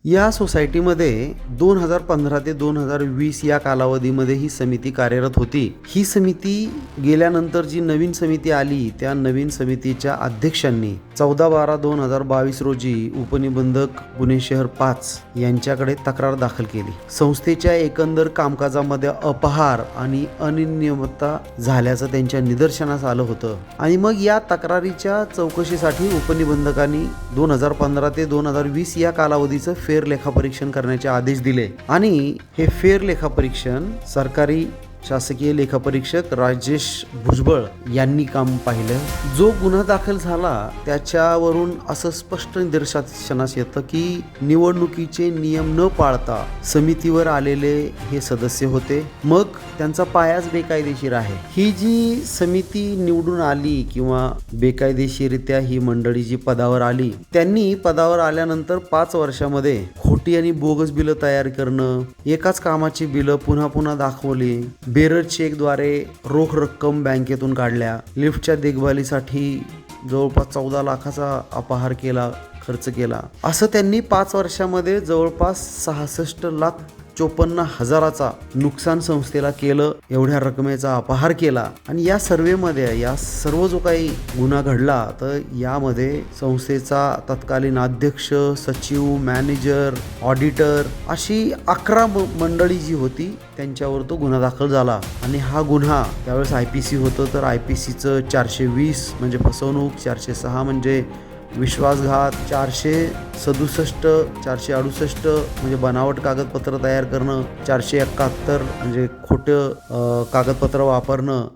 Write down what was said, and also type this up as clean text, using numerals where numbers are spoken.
या सोसायटीमध्ये 2015 ते 2020 या कालावधीमध्ये ही समिती कार्यरत होती. ही समिती गेल्यानंतर जी नवीन समिती आली त्या नवीन समितीच्या अध्यक्षांनी 14/12/2022 रोजी उपनिबंधक पुणे शहर 5 यांच्याकडे तक्रार दाखल केली. संस्थेच्या एकंदर कामकाजामध्ये अपहार आणि अनियमितता झाल्याचं त्यांच्या निदर्शनास आलं होतं आणि मग या तक्रारीच्या चौकशीसाठी उपनिबंधकांनी 2015 ते 2020 या कालावधीचं फेर लेखापरीक्षण करण्याचे आदेश दिले आणि हे फेर लेखापरीक्षण सरकारी शासकीय लेखापरीक्षक राजेश भुजबळ यांनी काम पाहिलं. जो गुन्हा दाखल झाला त्याच्यावरून असं स्पष्ट निदर्शनास येतं की निवडणुकीचे नियम न पाळता समितीवर आलेले हे सदस्य होते. मग त्यांचा पायाच बेकायदेशीर आहे. ही जी समिती निवडून आली किंवा बेकायदेशीरित्या ही मंडळी जी पदावर आली त्यांनी पदावर आल्यानंतर 5 वर्षामध्ये खोटी आणि बोगस बिलं तयार करणं, एकाच कामाची बिलं पुन्हा पुन्हा दाखवली, बेरर चेकद्वारे रोख रक्कम बँकेतून काढल्या, लिफ्टच्या देखभालीसाठी जवळपास 14 लाखाचा अपहार केला, खर्च केला. असं त्यांनी 5 वर्षामध्ये जवळपास 66,54,000चा नुकसान संस्थेला केलं. एवढ्या रकमेचा अपहार केला आणि या सर्वेमध्ये या सर्व जो काही गुन्हा घडला तर यामध्ये संस्थेचा तत्कालीन अध्यक्ष, सचिव, मॅनेजर, ऑडिटर अशी 11 मंडळी जी होती त्यांच्यावर तो गुन्हा दाखल झाला आणि हा गुन्हा त्यावेळेस IPC होतं तर IPCचं 420 म्हणजे फसवणूक, 406 म्हणजे विश्वासघात, 467 468 म्हणजे बनावट कागदपत्र तयार करणं, 471 म्हणजे खोटं कागदपत्र वापरणं